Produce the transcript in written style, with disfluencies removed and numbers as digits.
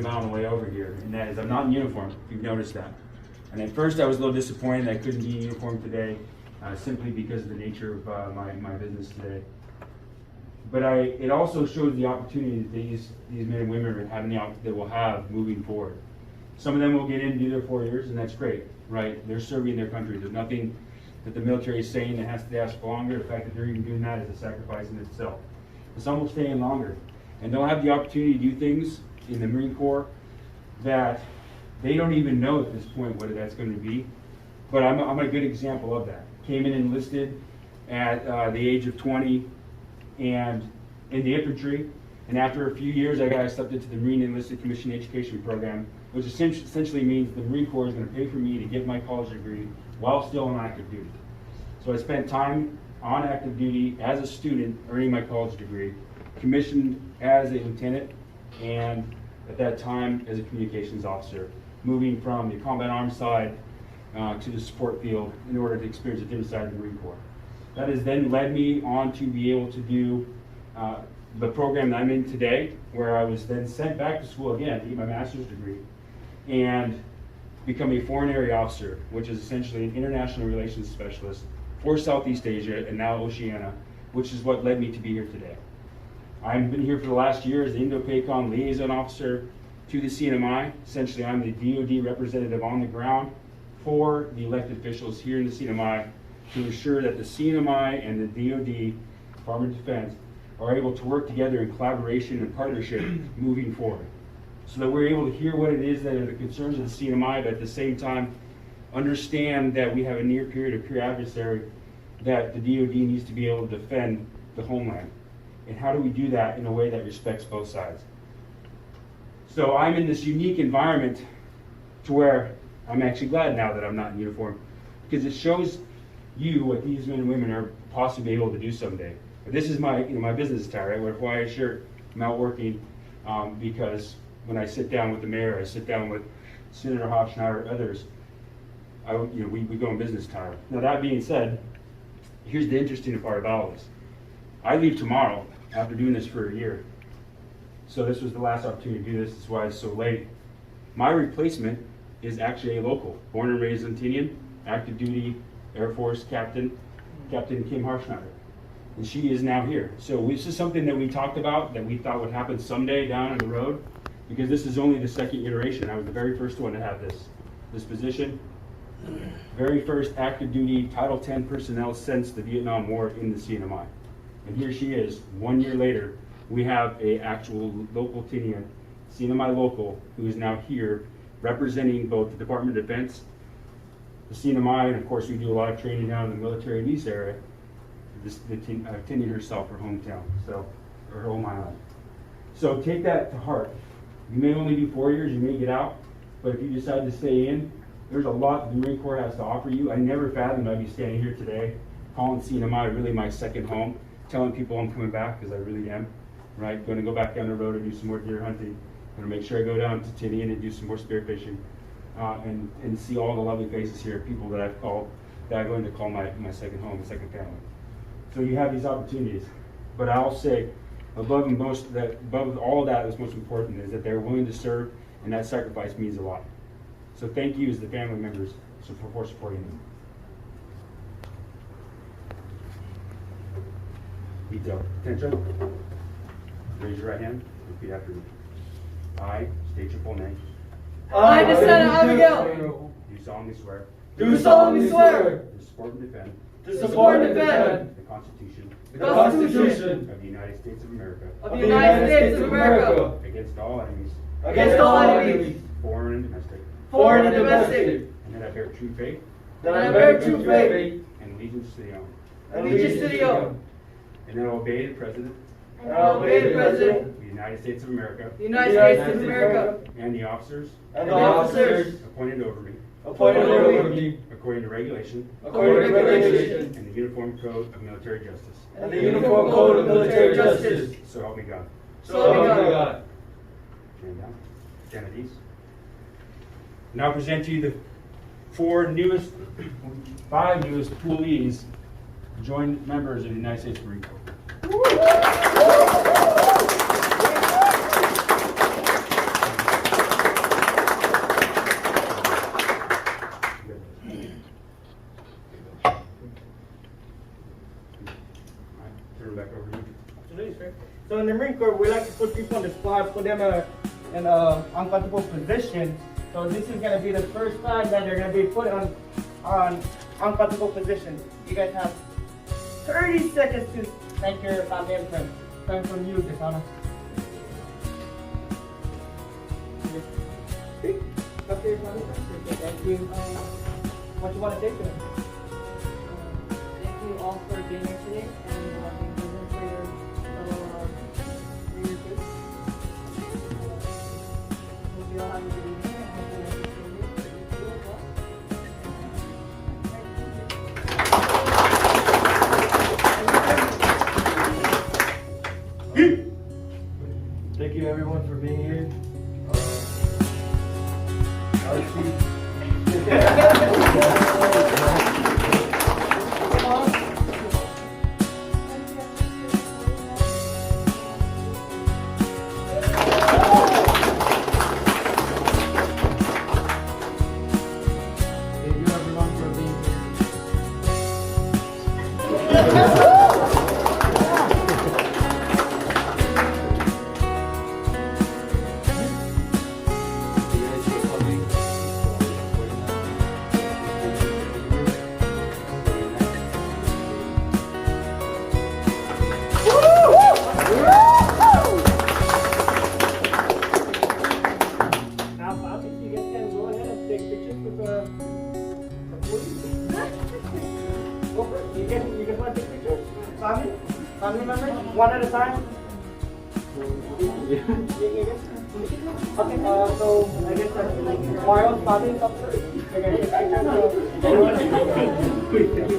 about on the way over here, and that is I'm not in uniform, if you've noticed that. And at first I was a little disappointed I couldn't be in uniform today, simply because of the nature of my business today. But it also shows the opportunity that these men and women are having that will have moving forward. Some of them will get in and do their 4 years, and that's great, right? They're serving their country. There's nothing that the military is saying that has to last for longer. The fact that they're even doing that is a sacrifice in itself. But some will stay in longer, and they'll have the opportunity to do things in the Marine Corps that they don't even know at this point what that's going to be. But I'm a good example of that. Came in enlisted at the age of 20 and in the infantry, and after a few years I got accepted to the Marine Enlisted Commission Education Program, which essentially means the Marine Corps is going to pay for me to get my college degree while still on active duty. So I spent time on active duty as a student earning my college degree, commissioned as a lieutenant, and at that time as a communications officer, moving from the combat arms side to the support field in order to experience a different side of the Marine Corps. That has then led me on to be able to do the program that I'm in today, where I was then sent back to school again to get my master's degree and become a foreign area officer, which is essentially an international relations specialist for Southeast Asia and now Oceania, which is what led me to be here today. I've been here for the last year as the Indo-PACOM liaison officer to the CNMI. Essentially, I'm the DoD representative on the ground for the elected officials here in the CNMI to ensure that the CNMI and the DoD, Department of Defense, are able to work together in collaboration and partnership moving forward, so that we're able to hear what it is that are the concerns of the CNMI, but at the same time understand that we have a near peer to peer adversary that the DoD needs to be able to defend the homeland. And how do we do that in a way that respects both sides? So I'm in this unique environment to where I'm actually glad now that I'm not in uniform, because it shows you what these men and women are possibly able to do someday. But this is my business attire, right? With a Hawaiian shirt, I'm out working because when I sit down with the mayor, I sit down with Senator Hofschneider, others, we go in business attire. Now that being said, here's the interesting part about all this. I leave tomorrow after doing this for a year. So this was the last opportunity to do this. That's why it's so late. My replacement is actually a local, born and raised Antinian, active duty Air Force Captain Kim Hofschneider. And she is now here. So this is something that we talked about that we thought would happen someday down the road, because this is only the second iteration. I was the very first one to have this position. Very first active duty Title X personnel since the Vietnam War in the CNMI. And here she is, 1 year later, we have a actual local Tinian, CNMI local, who is now here representing both the Department of Defense, the CNMI, and of course we do a lot of training down in the military lease area. The Tinian herself, her hometown, so, or her home island. So take that to heart. You may only do 4 years, you may get out, but if you decide to stay in, there's a lot the Marine Corps has to offer you. I never fathomed I'd be standing here today, calling CNMI really my second home, telling people I'm coming back, because I really am, right? Going to go back down the road and do some more deer hunting. I'm going to make sure I go down to Tinian and do some more spearfishing, and see all the lovely faces here, people that I've called, that I'm going to call my second home, my second family. So you have these opportunities, but I'll say, above all of that, what's most important is that they're willing to serve, and that sacrifice means a lot. So thank you as the family members for supporting them. Detail. Attention. Raise your right hand. Repeat after me. I state your full name. I, Descendant Abigail, Do solemnly swear do solemnly swear to support and defend to support and defend the Constitution the Constitution of the United States of America of the United States of America against all enemies, against all enemies, foreign and domestic, foreign and domestic, and that I bear true faith that I bear true faith and allegiance to the own, and allegiance to the oath, and that I will obey the President and I will obey the President of the United States of America of the United States of America and the officers and the officers appointed over me appointed over me according to regulation according to regulation and the Uniform Code of Military Justice. and the Uniform Code of Military Justice. So help me God. So help me God. Stand down. Stand at ease. Now present to you the five newest poolees, joint members of the United States Marine Corps. turn back over to you. Absolutely, sir. So in the Marine Corps, we like to put people on the spot, put them in a uncomfortable position. So this is gonna be the first time that they're gonna be put on uncomfortable position. You guys have 30 seconds to thank your family and friends. Time from you, Desana. Speak. Up to your family and friends. Thank you. What you want to say to them? Thank you all for being here today and being present for your kids. Hope you all have a good evening and hope you have a good day for you too as well. Thank you everyone for being here. I'll see. Thank you everyone for being here. Now, obviously, you guys can go ahead and take pictures with the police. Go for it. You guys want to take pictures? Family members? One at a time? Okay, so I guess Mario's family is up first. You're gonna take pictures.